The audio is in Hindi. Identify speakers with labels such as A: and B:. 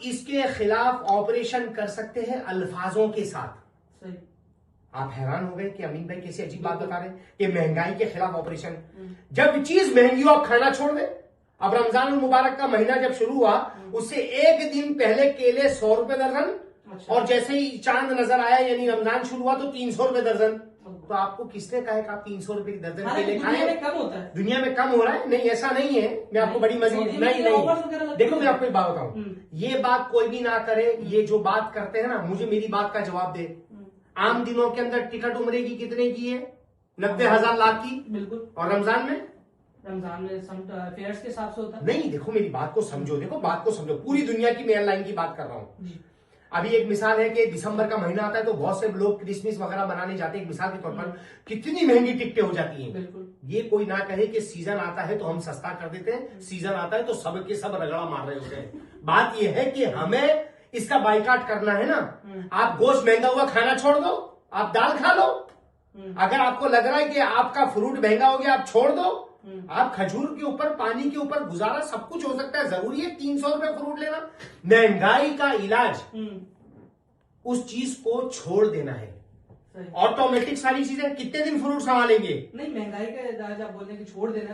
A: इसके खिलाफ ऑपरेशन कर सकते हैं अल्फाजों के साथ।
B: सही।
A: आप हैरान हो गए कि अमीन भाई कैसी अजीब बात बता रहे हैं कि महंगाई के खिलाफ ऑपरेशन। जब चीज महंगी हो आप खाना छोड़ दे। अब रमजान मुबारक का महीना जब शुरू हुआ उससे एक दिन पहले केले 100 रुपए दर्जन, और जैसे ही चांद नजर आया यानी रमजान शुरू हुआ तो 300 रुपए दर्जन। तो आपको किसने कहा है कि आप 300 रुपए की दर्जन केले खाएं?
B: दुनिया में कम होता है।
A: दुनिया में कम हो रहा है? नहीं, ऐसा नहीं है। मैं आपको बड़ी मजीद नहीं देखो, मैं आपको एक बात बताऊं, ये बात कोई भी ना करे। ये जो बात करते हैं ना, मुझे मेरी बात का जवाब दे। आम दिनों के अंदर टिकट उम्रे की कितने की है? 90,000 लाख की।
B: बिल्कुल।
A: और रमजान में
B: फेयर्स के हिसाब से होता है।
A: नहीं, देखो मेरी बात को समझो, देखो बात को समझो। पूरी दुनिया की मैं एयरलाइन की बात कर रहा हूं। अभी एक मिसाल है कि दिसंबर का महीना आता है तो बहुत से लोग क्रिसमस वगैरह मनाने जाते हैं। एक मिसाल के तौर पर कितनी महंगी टिकटें हो जाती हैं।
B: बिल्कुल।
A: ये कोई ना कहे कि सीजन आता है तो हम सस्ता कर देते हैं, सीजन आता है तो सब के सब रगड़ा मार रहे होते हैं। बात यह है कि हमें इसका बाइकाट करना है ना। आप गोश्त महंगा हुआ खाना छोड़ दो, आप दाल खा लो। अगर आपको लग रहा है कि आपका फ्रूट महंगा हो गया, आप छोड़ दो। आप खजूर के ऊपर, पानी के ऊपर गुजारा सब कुछ हो सकता है। जरूरी है 300 रुपए फ्रूट लेना? महंगाई का इलाज उस चीज को छोड़ देना है। ऑटोमेटिक सारी चीजें। कितने दिन फ्रूट संभालेंगे?
B: नहीं, महंगाई का इलाज आप बोलने की छोड़ देना